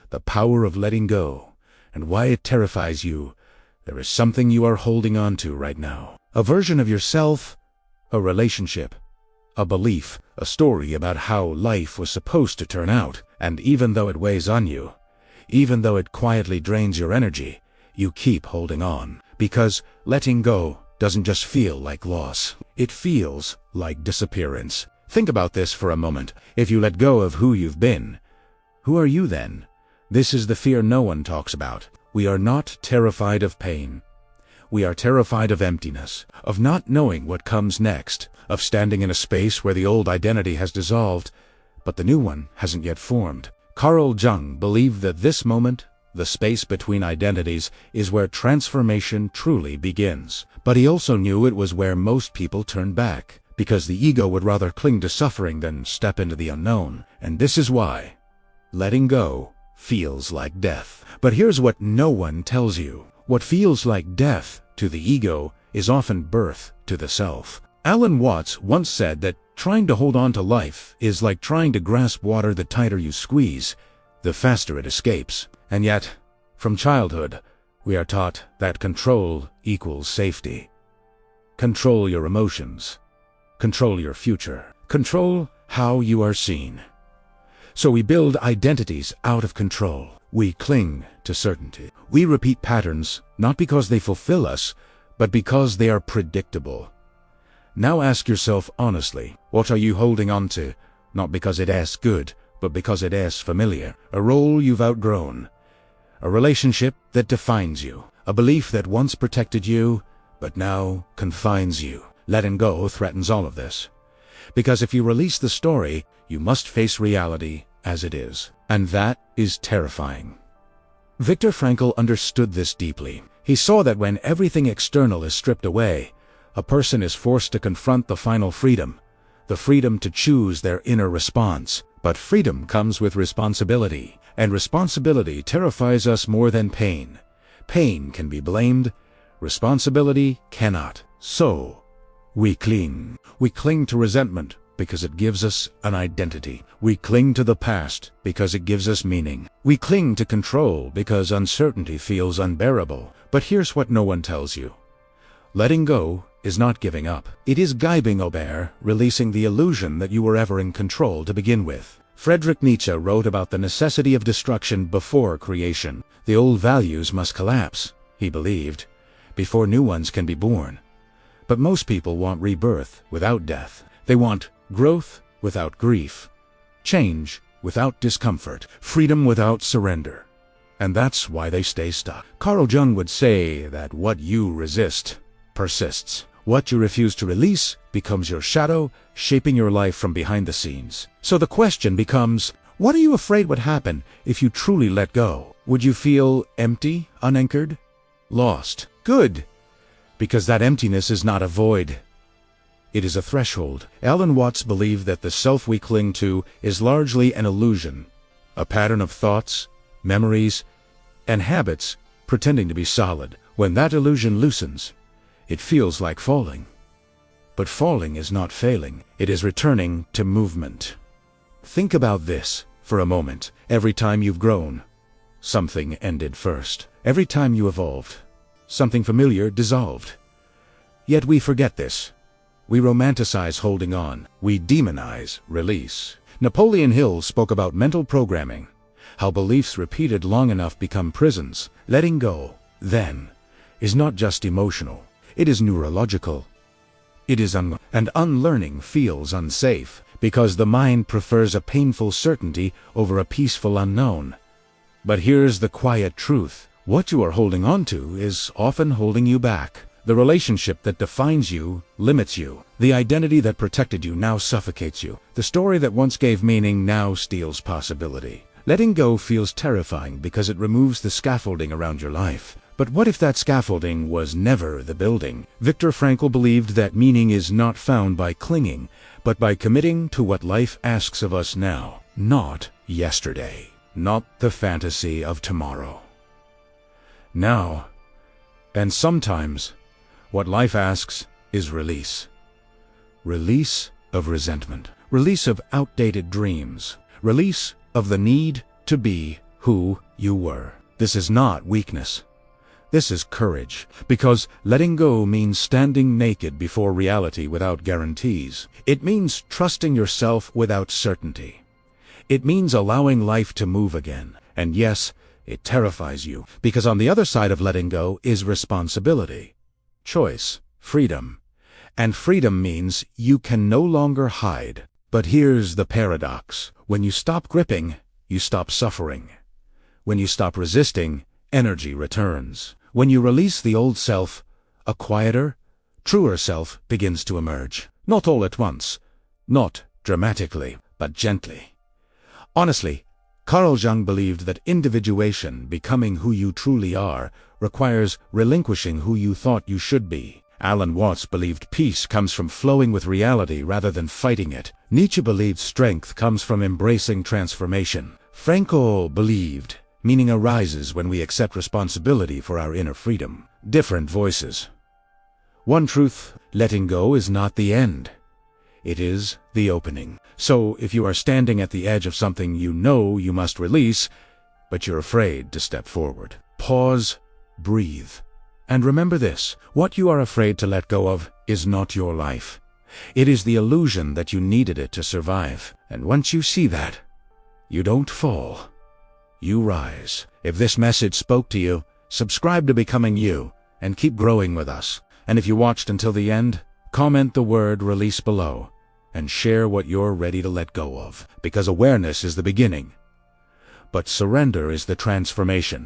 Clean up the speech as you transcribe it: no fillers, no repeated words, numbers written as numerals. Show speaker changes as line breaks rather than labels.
the power of letting go, and why it terrifies you. There is something you are holding on to right now. A version of yourself, a relationship, a belief, a story about how life was supposed to turn out. And even though it weighs on you, even though it quietly drains your energy, you keep holding on. Because letting go doesn't just feel like loss. It feels like disappearance. Think about this for a moment. If you let go of who you've been, who are you then? This is the fear no one talks about. We are not terrified of pain. We are terrified of emptiness, of not knowing what comes next, of standing in a space where the old identity has dissolved, but the new one hasn't yet formed. Carl Jung believed that this moment, the space between identities, is where transformation truly begins. But he also knew it was where most people turn back, because the ego would rather cling to suffering than step into the unknown. And this is why letting go feels like death. But here's what no one tells you. What feels like death to the ego is often birth to the self. Alan Watts once said that trying to hold on to life is like trying to grasp water. The tighter you squeeze, the faster it escapes. And yet, from childhood, we are taught that control equals safety. Control your emotions. Control your future. Control how you are seen. So we build identities out of control. We cling to certainty. We repeat patterns, not because they fulfill us, but because they are predictable. Now ask yourself honestly, what are you holding on to? Not because it asks good, but because it asks familiar. A role you've outgrown. A relationship that defines you. A belief that once protected you, but now confines you. Letting go threatens all of this. Because if you release the story, you must face reality as it is. And that is terrifying. Viktor Frankl understood this deeply. He saw that when everything external is stripped away, a person is forced to confront the final freedom, the freedom to choose their inner response. But freedom comes with responsibility, and responsibility terrifies us more than pain. Pain can be blamed, responsibility cannot. So, we cling. We cling to resentment because it gives us an identity. We cling to the past because it gives us meaning. We cling to control because uncertainty feels unbearable. But here's what no one tells you. Letting go is not giving up. It is giving over, releasing the illusion that you were ever in control to begin with. Friedrich Nietzsche wrote about the necessity of destruction before creation. The old values must collapse, he believed, before new ones can be born. But most people want rebirth without death. They want growth without grief, change without discomfort, freedom without surrender. And that's why they stay stuck. Carl Jung would say that what you resist persists. What you refuse to release becomes your shadow, shaping your life from behind the scenes. So the question becomes, what are you afraid would happen if you truly let go? Would you feel empty, unanchored, lost? Good, because that emptiness is not a void. It is a threshold. Alan Watts believed that the self we cling to is largely an illusion, a pattern of thoughts, memories, and habits pretending to be solid. When that illusion loosens, it feels like falling. But falling is not failing. It is returning to movement. Think about this for a moment. Every time you've grown, something ended first. Every time you evolved, something familiar dissolved. Yet we forget this. We romanticize holding on. We demonize release. Napoleon Hill spoke about mental programming, how beliefs repeated long enough become prisons. Letting go, then, is not just emotional. It is neurological. It is and unlearning feels unsafe, because the mind prefers a painful certainty over a peaceful unknown. But here's the quiet truth. What you are holding on to is often holding you back. The relationship that defines you limits you. The identity that protected you now suffocates you. The story that once gave meaning now steals possibility. Letting go feels terrifying because it removes the scaffolding around your life. But what if that scaffolding was never the building? Viktor Frankl believed that meaning is not found by clinging, but by committing to what life asks of us now. Not yesterday. Not the fantasy of tomorrow. Now, and sometimes, what life asks is release. Release of resentment. Release of outdated dreams. Release of the need to be who you were. This is not weakness. This is courage, because letting go means standing naked before reality without guarantees. It means trusting yourself without certainty. It means allowing life to move again. And yes, it terrifies you, because on the other side of letting go is responsibility, choice, freedom. And freedom means you can no longer hide. But here's the paradox. When you stop gripping, you stop suffering. When you stop resisting, energy returns. When you release the old self, a quieter, truer self begins to emerge. Not all at once, not dramatically, but gently. Honestly, Carl Jung believed that individuation, becoming who you truly are, requires relinquishing who you thought you should be. Alan Watts believed peace comes from flowing with reality rather than fighting it. Nietzsche believed strength comes from embracing transformation. Frankl believed meaning arises when we accept responsibility for our inner freedom. Different voices. One truth: letting go is not the end. It is the opening. So if you are standing at the edge of something you know you must release, but you're afraid to step forward, pause, breathe, and remember this: what you are afraid to let go of is not your life. It is the illusion that you needed it to survive. And once you see that, you don't fall. You rise. If this message spoke to you, subscribe to Becoming You and keep growing with us. And if you watched until the end, comment the word release below and share what you're ready to let go of, because awareness is the beginning, but surrender is the transformation.